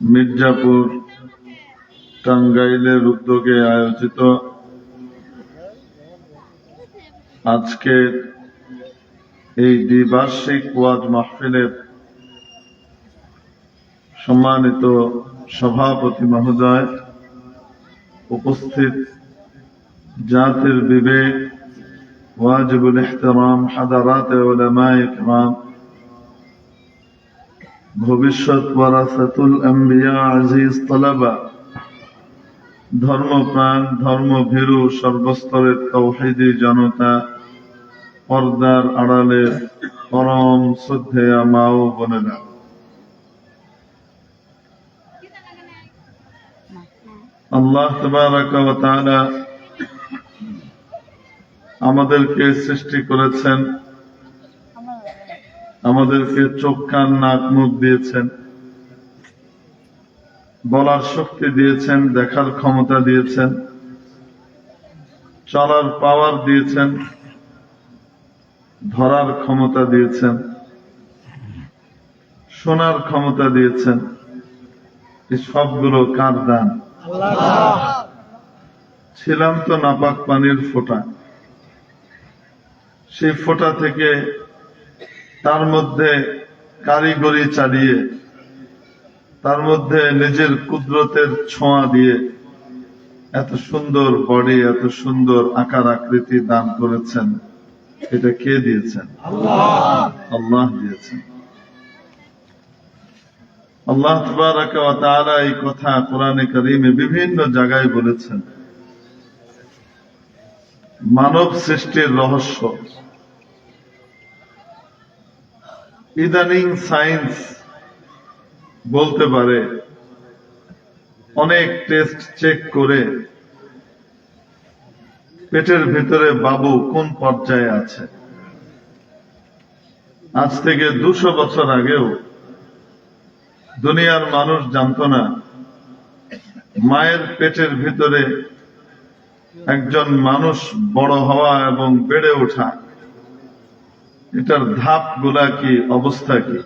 মির্জাপুর টাঙ্গাইলের উদ্যোগে আয়োজিত আজকের এই দ্বিবার্ষিক ওয়াজ মাহফিলের সম্মানিত সভাপতি মহোদয়, উপস্থিত জাতির বিবেক, ওয়াজিবুল ইহতিরাম হাদারাতে উলামায়ে কিরাম, ভবিষ্যৎ ওয়ারাসাতুল আম্বিয়া আজিজ তালাবা, ধর্মপ্রাণ ধর্মভীরু সর্বস্তরের তাওহীদি জনতা, পর্দার আড়ালের পরম শ্রদ্ধেয়া মা ও বোনেরা, আল্লাহ তাবারাকা ওয়া তাআলা আমাদেরকে সৃষ্টি করেছেন, আমাদেরকে চোখ কান নাক মুখ দিয়েছেন, বলার শক্তি দিয়েছেন, দেখার ক্ষমতা দিয়েছেন, চলার পাওয়ার দিয়েছেন, ধরার ক্ষমতা দিয়েছেন, শোনার ক্ষমতা দিয়েছেন। এই সবগুলো কার দান? ছিলাম তো নাপাক পানির ফোঁটা, সেই ফোঁটা থেকে তার মধ্যে কারিগরি চালিয়ে, তার মধ্যে নিজের কুদরতের ছোঁয়া দিয়ে এত সুন্দর বডি, এত সুন্দর আকার আকৃতি দান করেছেন। এটা কে দিয়েছেন? আল্লাহ দিয়েছেন। আল্লাহ তাবারাকা ওয়া তাআলা এই কথা কোরআনে কারীমে বিভিন্ন জায়গায় বলেছেন। মানব সৃষ্টির রহস্য ইদানিং সায়েন্স বলতে পারে, অনেক টেস্ট চেক করে পেটের ভিতরে বাবু কোন পর্যায়ে আছে। আজ থেকে 200 বছর আগেও দুনিয়ার মানুষ জানত না মায়ের পেটের ভিতরে একজন মানুষ বড় হওয়া এবং বেড়ে ওঠা, এটার ধাপ গুলা কি, অবস্থা কি,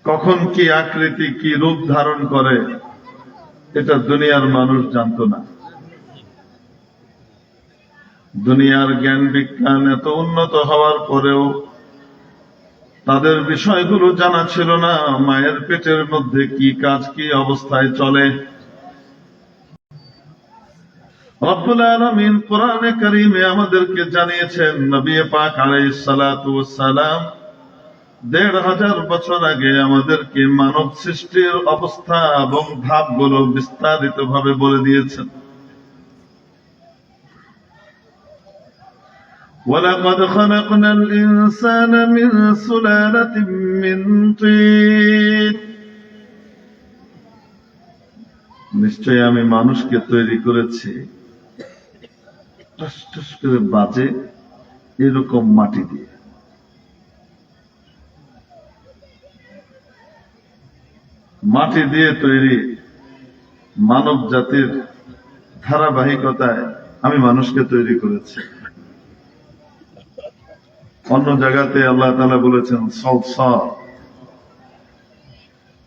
কখন কি আকৃতি, কি রূপ ধারণ করে, এটা দুনিয়ার মানুষ জানত না। দুনিয়ার জ্ঞান বিজ্ঞান এত উন্নত হওয়ার পরেও তাদের বিষয়গুলো জানা ছিল না, মায়ের পেটের মধ্যে কি কাজ, কি অবস্থায় চলে। রব্বুল আলামিন কোরআনে কারীমে আমাদেরকে জানিয়েছেন, নবী পাক আলাইহিস সালাতু ওয়াস সালাম 1500 বছর আগে আমাদেরকে মানব সৃষ্টির অবস্থা এবং ধাপগুলো বিস্তারিত ভাবে বলে দিয়েছেন। وَلَقَدْ خَلَقْنَا الْإِنسَانَ مِنْ سُلَالَةٍ مِّنْ طِينٍ, নিশ্চয়ই আমি মানুষকে তৈরি করেছি টস টস করে বাজে এরকম মাটি দিয়ে। মাটি দিয়ে তৈরি মানব জাতির ধারাবাহিকতায় আমি মানুষকে তৈরি করেছি। অন্য জায়গাতে আল্লাহ তাআলা বলেছেন সলসল,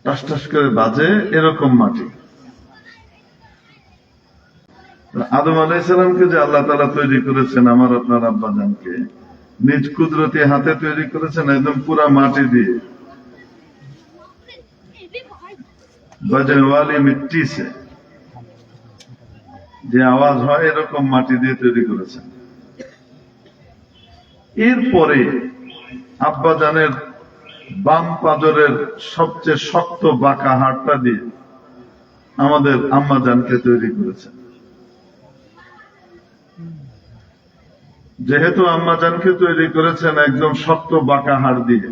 টাস টাস করে বাজে এরকম মাটি। আদম আলাইহিস সালামকে যে আল্লাহ তাআলা তৈরি করেছেন, আমার আপনার আব্বাজানকে নিজ কুদরতি হাতে তৈরি করেছেন একদম পুরা মাটি দিয়ে। बजने वाली मिट्टी से যে আওয়াজ হয় এরকম মাটি দিয়ে তৈরি করেছেন। এরপরে আব্বাজানের বাম পাজরের সবচেয়ে শক্ত বাঁকা হাড়টা দিয়ে আমাদের আম্মাজানকে তৈরি করেছেন। যেহেতু আম্মাজানকে তৈরি করেছেন একদম শক্ত বাঁকা হাড় দিয়ে,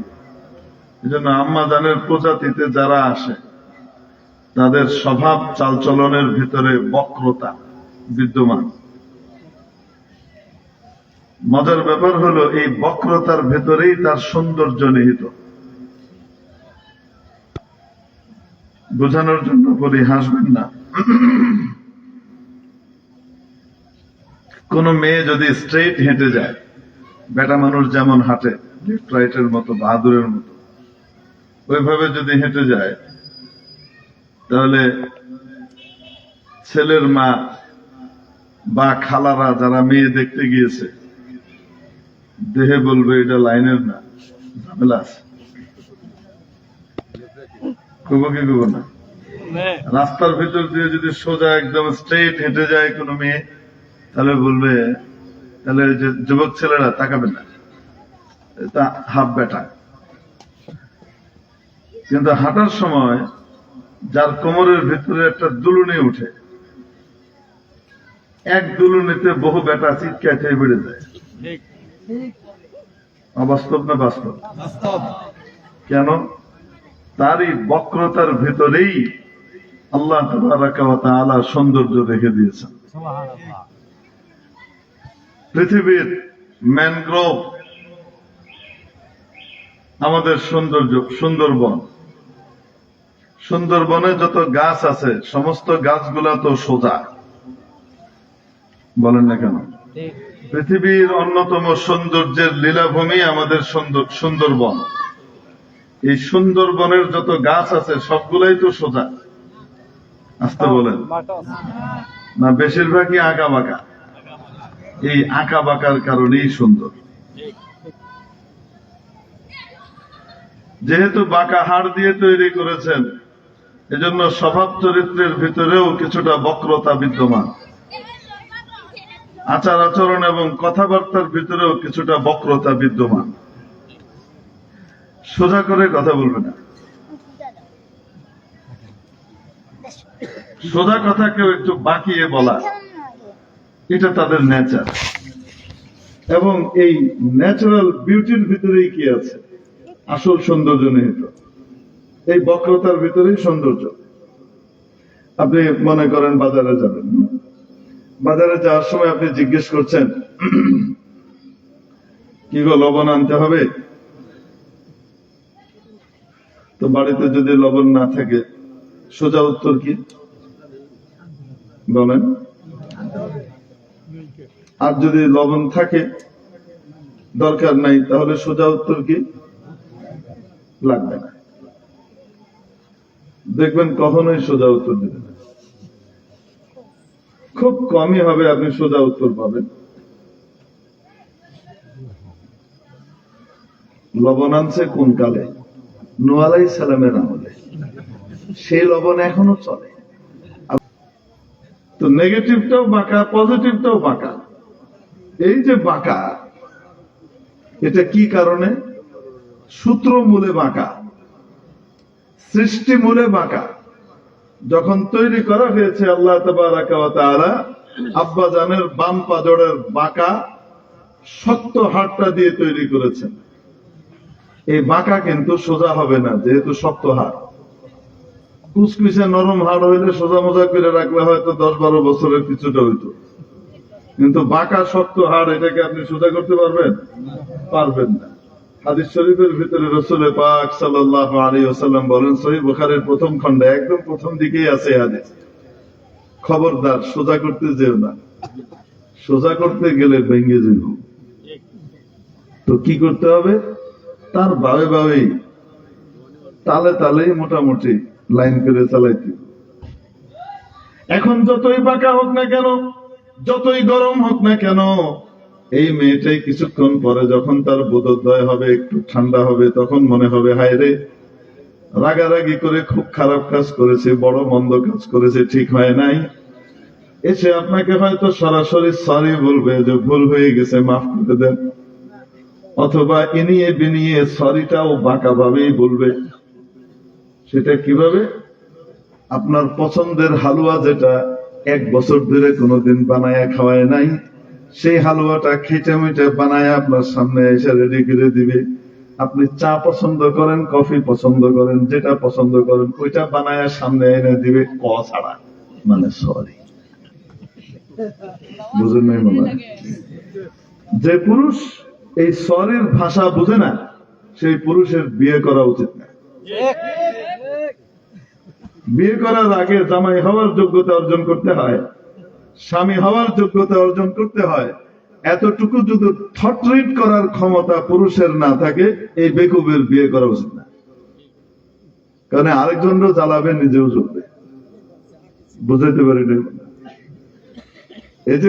এজন্য আম্মাজানের প্রজাতিতে যারা আসে তাদের স্বভাব চালচলনের ভিতরে বক্রতা বিদ্যমান। মজার ব্যাপার হলো এই বক্রতার ভেতরেই তার সৌন্দর্য নিহিত। বোঝানোর জন্য বলি, হাসবেন না। কোন মেয়ে যদি স্ট্রেট হেঁটে যায়, বেটা মানুষ যেমন হাঁটে লেফট রাইটের মতো, বাহাদুরের মতো, ওইভাবে যদি হেঁটে যায়, তাহলে ছেলের মা বা খালারা যারা মেয়ে দেখতে গিয়েছে দেহে বলবে এটা লাইনের না, ঝামেলা আছে। কব কি কব না? রাস্তার ভিতর দিয়ে যদি সোজা একদম স্ট্রেট হেঁটে যায় কোনো মেয়ে, তাহলে বলবে, তাহলে যে যুবক ছেলেরা তাকাবে না, এটা হাফ বেটা। কিন্তু হাঁটার সময় যার কোমরের ভিতরে একটা দুলুনি উঠে, এক দুলুনিতে বহু বেটা চিৎকাইতে বেড়ে যায়। অবাস্তব না বাস্তব? কেন? তারই বক্রতার ভিতরেই আল্লাহ তাবারাকা ওয়া তাআলা সৌন্দর্য রেখে দিয়েছেন। পৃথিবীর ম্যানগ্রোভ, আমাদের সৌন্দর্য, সুন্দরবন, সুন্দরবনে যত গাছ আছে সমস্ত গাছগুলা তো সোজা, বলেন না কেন? পৃথিবীর অন্যতম সৌন্দর্যের লীলাভূমি আমাদের সুন্দরবন। এই সুন্দরবনের যত গাছ আছে সবগুলাই তো সোজা, আসতে বলেন না? বেশিরভাগই আঁকা বাঁকা। এই আঁকা বাঁকার কারণেই সুন্দর। যেহেতু বাঁকা হাড় দিয়ে তৈরি করেছেন, এজন্য স্বভাব চরিত্রের ভিতরেও কিছুটা বক্রতা বিদ্যমান, আচার আচরণ এবং কথাবার্তার ভিতরেও কিছুটা বক্রতা বিদ্যমান। সোজা করে কথা বলবে না, সোজা কথা কেউ একটু বাঁকিয়ে বলা, এটা তাদের নেচার। এবং এই ন্যাচারাল বিউটির ভিতরেই কি আছে? আসল সৌন্দর্য নিহিত। এই বক্রতার ভিতরেই সৌন্দর্য। আপনি মনে করেন বাজারে যাবেন, বাজারে যাওয়ার সময় আপনি জিজ্ঞেস করছেন, কি গো লবণ আনতে হবে? তো বাড়িতে যদি লবণ না থাকে, সোজা উত্তর কি বলেন? আর যদি লবণ থাকে, দরকার নাই, তাহলে সোজা উত্তর কি? লাগবে না। দেখবেন কখনোই সোজা উত্তর দেবেন না। খুব কমই হবে আপনি সোজা উত্তর পাবেন। লবণ আনছে কোন কালে? নূহ আলাইহিস সালামের আমলে। সেই লবণ এখনো চলে। তো নেগেটিভটাও বাঁকা, পজিটিভটাও বাঁকা। এই যে বাঁকা, এটা কি কারণে? সূত্র মূলে বাঁকা, সৃষ্টি মূলে বাঁকা। যখন তৈরি করা হয়েছে, আল্লাহ তাবারাকা ওয়া তাআলা আব্বা জানের বাম পাজরের বাঁকা শক্ত হাড়টা দিয়ে তৈরি করেছেন। এই বাঁকা কিন্তু সোজা হবে না, যেহেতু শক্ত হাড়। কুচকুচে নরম হাড় হইলে সোজা মোজা করে রাখলে হয়তো 10-12 বছরের কিছুটা হইতো, কিন্তু বাঁকা শক্ত হাড়, এটাকে আপনি সোজা করতে পারবেন? পারবেন না। হাদিস শরীফের ভিতরে রাসূল পাক সাল্লাল্লাহু আলাইহি ওয়াসাল্লাম বলেন, সহিহ বুখারীর প্রথম খণ্ডে একদম প্রথম দিকেই আছে হাদিস, খবরদার সোজা করতে যেও না, সোজা করতে গেলে ভেঙে যাবে। তো কি করতে হবে? তার ভাবে ভাবেই, তালে তালেই মোটামুটি লাইন করে চালাইতে। এখন যতই বাঁকা হোক না কেন, যতই গরম হোক না কেন, এই মেয়েটাই কিছুক্ষণ পরে যখন তার বোধোদয় হবে, একটু ঠান্ডা হবে, তখন মনে হবে হায় রে, রাগারাগি করে খুব খারাপ কাজ করেছে, বড় মন্দ কাজ করেছে, ঠিক হয় নাই। এসে আপনাকে হয়তো সরাসরি সরি বলবে যে ভুল হয়ে গেছে, মাফ করে দেন। অথবা ইনিয়ে বিনিয়ে সরিটাও বাঁকা ভাবেই বলবে। সেটা কিভাবে? আপনার পছন্দের হালুয়া যেটা 1 বছর ধরে কোনোদিন বানায়া খাওয়ায় নাই, সেই হালুয়াটা খেটে মিটে বানায় আপনার সামনে এসে রেডি করে দিবে। আপনি চা পছন্দ করেন, কফি পছন্দ করেন, যেটা পছন্দ করেন ওইটা বানায় সামনে এনে দিবে, ক ছাড়া, মানে সরি। বুঝেন নাই মনে হয়? যে পুরুষ এই সরির ভাষা বুঝে না, সেই পুরুষের বিয়ে করা উচিত না। বিয়ে করার আগে জামাই হওয়ার যোগ্যতা অর্জন করতে হয়, স্বামী হওয়ার যোগ্যতা অর্জন করতে হয়। এতটুকু যদি থট রিড করার ক্ষমতা পুরুষের না থাকে, এই বেকুবের বিয়ে করা উচিত না। কারণ আরেকজনও জ্বালাবে, নিজেও জ্বলবে। বুঝাইতে পারি না। এই যে